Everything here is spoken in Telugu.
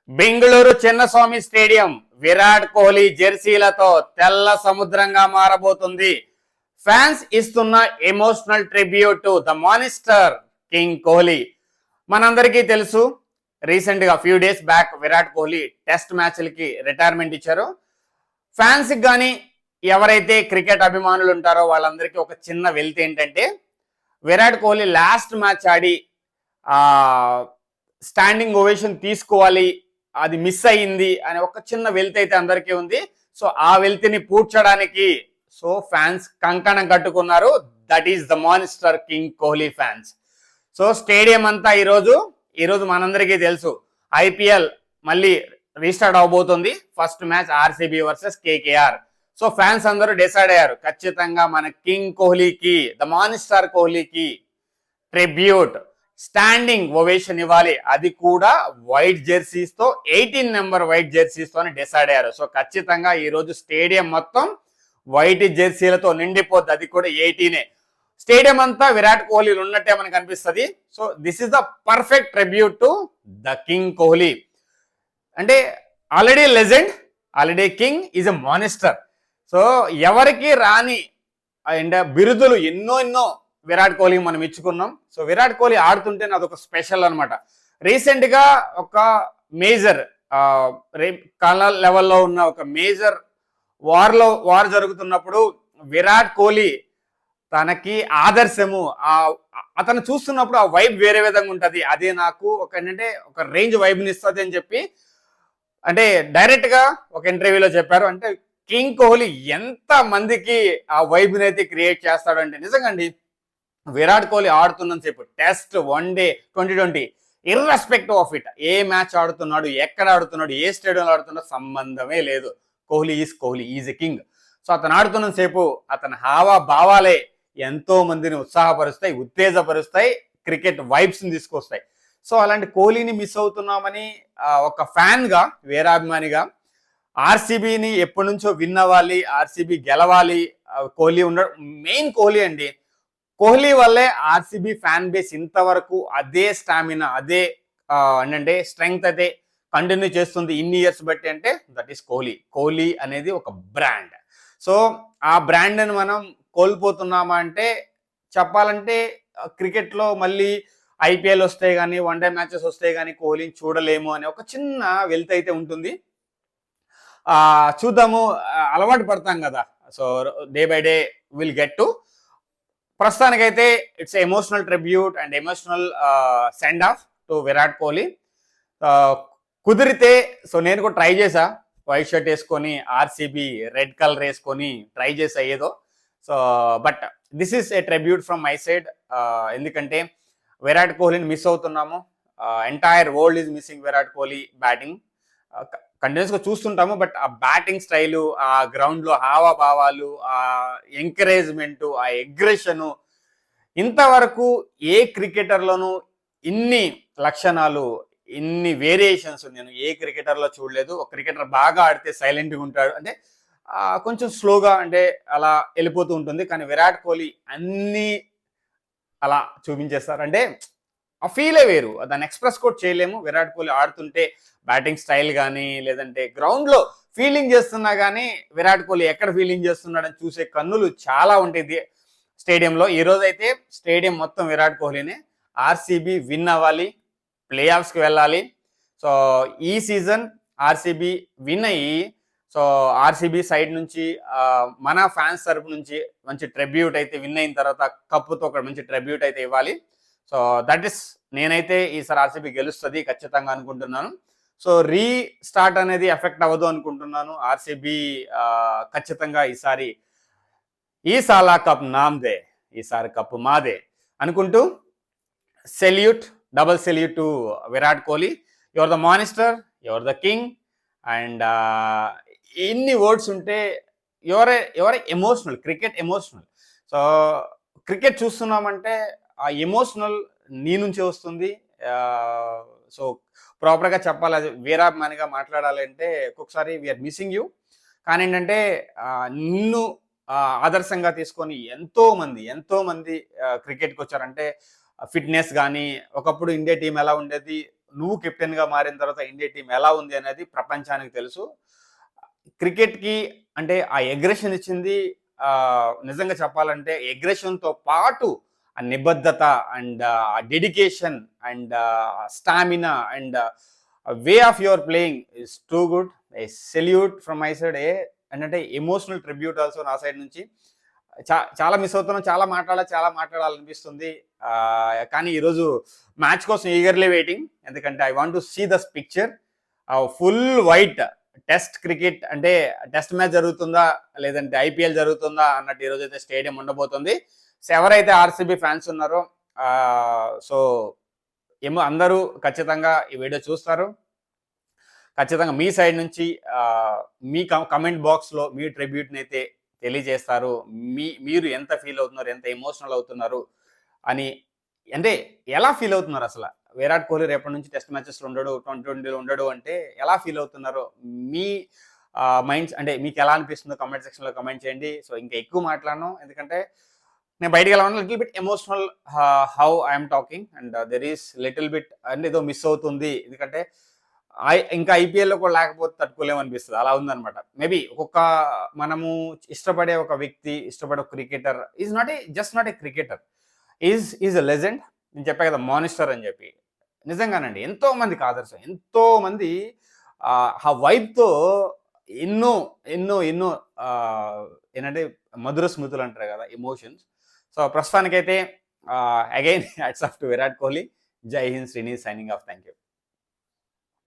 బెంగళూరు చిన్నస్వామి స్టేడియం విరాట్ కోహ్లీ జెర్సీలతో తెల్ల సముద్రంగా మారబోతుంది. ఫ్యాన్స్ ఇస్తున్న emotional tribute to the monster king Kohli. మనందరికీ తెలుసు, రీసెంట్ గా few days back Virat Kohli test మ్యాచ్లకి రిటైర్మెంట్ ఇచ్చారు. ఫ్యాన్స్ కి కానీ ఎవరైతే క్రికెట్ అభిమానులు ఉంటారో వాళ్ళందరికీ ఒక చిన్న వెల్త్ ఏంటంటే, విరాట్ కోహ్లీ లాస్ట్ మ్యాచ్ ఆడి స్టాండింగ్ ఓవేషన్ తీసుకోవాలి, అది మిస్ అయ్యింది అనే ఒక చిన్న వెల్త్ అయితే అందరికీ ఉంది. సో ఆ వెల్త్ని పూడ్చడానికి సో ఫ్యాన్స్ కంకణం కట్టుకున్నారు. That is the monster king Kohli fans. So stadium అంతా ఈరోజు మనందరికీ తెలుసు, ఐపీఎల్ మళ్ళీ రీస్టార్ట్ అవబోతుంది. First match RCB versus KKR. So fans అందరూ డిసైడ్ అయ్యారు, ఖచ్చితంగా మన కింగ్ కోహ్లీకి, ద మానిస్టర్ కోహ్లీకి ట్రిబ్యూట్, స్టాండింగ్ ఓవేషన్ ఇవ్వాలి. అది కూడా వైట్ జెర్సీస్ తో, 18 నెంబర్ వైట్ జెర్సీస్ తో డిసైడ్ అయ్యారు. సో ఖచ్చితంగా ఈ రోజు స్టేడియం మొత్తం వైట్ జెర్సీలతో నిండిపోద్ది. అది కూడా 18. స్టేడియం అంతా విరాట్ కోహ్లీ ఉన్నట్టే మనకు అనిపిస్తుంది. So this is the perfect tribute to the king Kohli. అంటే already legend, already king, is a monster. So ఎవరికి రాని అండ్ బిరుదులు ఎన్నో విరాట్ కోహ్లీ మనం ఇచ్చుకున్నాం. సో విరాట్ కోహ్లీ ఆడుతుంటే అదొక స్పెషల్ అనమాట. రీసెంట్ గా ఒక మేజర్ కలర్ లెవెల్లో ఉన్న ఒక మేజర్ వార్ జరుగుతున్నప్పుడు విరాట్ కోహ్లీ తనకి ఆదర్శము, అతను చూస్తున్నప్పుడు ఆ వైబ్ వేరే విధంగా ఉంటుంది. అదే నాకు ఒక ఏంటంటే ఒక రేంజ్ వైబ్ని ఇస్తుంది అని చెప్పి, అంటే డైరెక్ట్ గా ఒక ఇంటర్వ్యూలో చెప్పారు. అంటే కింగ్ కోహ్లీ ఎంత మందికి ఆ వైబ్ని అయితే క్రియేట్ చేస్తాడు అంటే, నిజంగా అండి విరాట్ కోహ్లీ ఆడుతున్నంత సేపు, test, one day, 2020, irrespective of it, A match ఆడుతున్నాడు, ఎక్కడ ఆడుతున్నాడు, ఏ స్టేడియంలో ఆడుతున్నాడు, సంబంధమే లేదు. Kohli is a king. So అతను ఆడుతున్నంత సేపు అతని హావా భావాలే ఎంతో మందిని ఉత్సాహపరుస్తాయి, ఉత్తేజపరుస్తాయి, క్రికెట్ వైబ్స్ ని తీసుకొస్తాయి. సో అలాంటి కోహ్లీని మిస్ అవుతున్నామని ఒక ఫ్యాన్ గా, వీరాభిమానిగా, ఆర్సీబీని ఎప్పటి నుంచో విన్ అవ్వాలి, ఆర్సీబీ గెలవాలి, కోహ్లీ ఉన్నాడు. మెయిన్ కోహ్లీ అండి. కోహ్లీ వల్లే ఆర్సీబీ ఫ్యాన్ బేస్ ఇంతవరకు అదే స్టామినా, అదే అంటే స్ట్రెంగ్త్ అయితే కంటిన్యూ చేస్తుంది ఇన్ని ఇయర్స్ బట్టి. అంటే దట్ ఈస్ కోహ్లీ. కోహ్లీ అనేది ఒక బ్రాండ్. సో ఆ బ్రాండ్ని మనం కోల్పోతున్నామా అంటే, చెప్పాలంటే క్రికెట్లో మళ్ళీ ఐపీఎల్ వస్తే కానీ, వన్డే మ్యాచెస్ వస్తే కానీ కోహ్లీని చూడలేము అనే ఒక చిన్న వెల్త్ అయితే ఉంటుంది. చూద్దాము, అలవాటు పడతాం కదా. So day by day will get to. ప్రస్తుతానికైతే it's emotional tribute and emotional send off to Virat Kohli. కుదిరితే సో నేను కూడా ట్రై చేసా, వైట్ షర్ట్ వేసుకొని ఆర్సీబీ రెడ్ కలర్ వేసుకొని ట్రై చేసా ఏదో. So but this is a tribute from my side. ఎందుకంటే విరాట్ కోహ్లీని మిస్ అవుతున్నాము. Entire world is missing Virat Kohli batting. కంటిన్యూస్గా చూస్తుంటాము, బట్ ఆ బ్యాటింగ్ స్టైలు, ఆ గ్రౌండ్లో హావభావాలు, ఆ ఎంకరేజ్మెంటు, ఆ ఎగ్రెషను, ఇంతవరకు ఏ క్రికెటర్లోనూ ఇన్ని లక్షణాలు, ఇన్ని వేరియేషన్స్ నేను ఏ క్రికెటర్లో చూడలేదు. ఒక క్రికెటర్ బాగా ఆడితే సైలెంట్గా ఉంటాడు, అంటే కొంచెం స్లోగా, అంటే అలా వెళ్ళిపోతూ ఉంటుంది. కానీ విరాట్ కోహ్లీ అన్నీ అలా చూపించేస్తారు. అంటే ఆ ఫీలే వేరు, దాన్ని ఎక్స్ప్రెస్ కూడా చేయలేము. విరాట్ కోహ్లీ ఆడుతుంటే బ్యాటింగ్ స్టైల్ కానీ, లేదంటే గ్రౌండ్లో ఫీలింగ్ చేస్తున్నా కానీ, విరాట్ కోహ్లీ ఎక్కడ ఫీలింగ్ చేస్తున్నాడని చూసే కన్నులు చాలా ఉంటాయి స్టేడియంలో. ఈరోజు అయితే స్టేడియం మొత్తం విరాట్ కోహ్లీనే. ఆర్సీబీ విన్ అవ్వాలి, ప్లే ఆఫ్స్కి వెళ్ళాలి. సో ఈ సీజన్ ఆర్సీబీ విన్ అయ్యి, సో ఆర్సీబీ సైడ్ నుంచి మన ఫ్యాన్స్ తరపు నుంచి మంచి ట్రిబ్యూట్ అయితే, విన్ అయిన తర్వాత కప్పుతో ఒక మంచి ట్రిబ్యూట్ అయితే ఇవ్వాలి. సో దట్ ఈస్, నేనైతే ఈసారి ఆర్సీబీ గెలుస్తుంది ఖచ్చితంగా అనుకుంటున్నాను. సో రీస్టార్ట్ అనేది ఎఫెక్ట్ అవ్వదు అనుకుంటున్నాను. ఆర్సీబీ ఖచ్చితంగా ఈ సాలా కప్ నామ్దే, ఈసారి కప్పు మాదే అనుకుంటూ, salute, double salute to Virat Kohli. You're the monster, you're the king. And ఎన్ని వర్డ్స్ ఉంటే you're emotional, cricket emotional. So cricket చూస్తున్నామంటే ఆ ఎమోషనల్ నీ నుంచే వస్తుంది. సో ప్రాపర్గా చెప్పాలి, అది వీరాభిమానిగా మాట్లాడాలంటే ఒక్కొక్కసారి వీఆర్ మిస్సింగ్ యూ. కానీ ఏంటంటే నిన్ను ఆదర్శంగా తీసుకొని ఎంతో మంది క్రికెట్కి వచ్చారంటే, ఫిట్నెస్ కానీ, ఒకప్పుడు ఇండియా టీం ఎలా ఉండేది, నువ్వు కెప్టెన్గా మారిన తర్వాత ఇండియా టీం ఎలా ఉంది అనేది ప్రపంచానికి తెలుసు. క్రికెట్కి అంటే ఆ ఎగ్రెషన్ ఇచ్చింది, నిజంగా చెప్పాలంటే ఎగ్రెషన్తో పాటు ఆ నిబద్ధత and dedication and stamina and way of your playing is too good. A salute from my side. ఏంటంటే ఎమోషనల్ ట్రిబ్యూట్ ఆల్సో నా సైడ్ నుంచి. చాలా మిస్ అవుతున్నాం, చాలా మాట్లాడాలనిపిస్తుంది. కానీ ఈరోజు మ్యాచ్ కోసం ఈగర్లీ వెయిటింగ్, ఎందుకంటే I want to see this picture. Full white test cricket అంటే టెస్ట్ మ్యాచ్ జరుగుతుందా లేదంటే ఐపీఎల్ జరుగుతుందా అన్నట్టు ఈరోజు అయితే స్టేడియం ఉండబోతుంది. సో ఎవరైతే ఆర్సీబీ ఫ్యాన్స్ ఉన్నారో సో ఏమో అందరూ ఖచ్చితంగా ఈ వీడియో చూస్తారు. ఖచ్చితంగా మీ సైడ్ నుంచి మీ కమెంట్ బాక్స్లో మీ ట్రిబ్యూట్ని అయితే తెలియజేస్తారు. మీరు ఎంత ఫీల్ అవుతున్నారు, ఎంత ఎమోషనల్ అవుతున్నారు అని. అంటే ఎలా ఫీల్ అవుతున్నారు అసలు? విరాట్ కోహ్లీ రేపటి నుంచి టెస్ట్ మ్యాచెస్లో ఉండడు, 2020లో ఉండడు అంటే ఎలా ఫీల్ అవుతున్నారో మీ మైండ్స్ అంటే మీకు ఎలా అనిపిస్తుందో కమెంట్ సెక్షన్లో కమెంట్ చేయండి. సో ఇంకా ఎక్కువ మాట్లాడను, ఎందుకంటే నేను బయటికి వెళ్ళాను little bit emotional how I'm talking and there is little bit అంటే ఏదో మిస్ అవుతుంది, ఎందుకంటే ఇంకా ఐపీఎల్లో కూడా లేకపోతే తట్టుకోలేమనిపిస్తుంది. అలా ఉందనమాట. మేబీ మనము ఇష్టపడే ఒక వ్యక్తి, ఇష్టపడే ఒక cricketer is not a cricketer, is a legend. నేను చెప్పా కదా మానిస్టర్ అని చెప్పి. నిజంగానండి ఎంతో మందికి ఆదర్శం, ఎంతో మంది ఆ వైబ్తో ఎన్నో ఎన్నో ఎన్నో ఏంటంటే మధుర స్మృతులు అంటారు కదా, ఎమోషన్స్. సో ప్రస్తుతానికైతే again hats off to Virat Kohli. జై హింద్. Srini signing off. Thank you.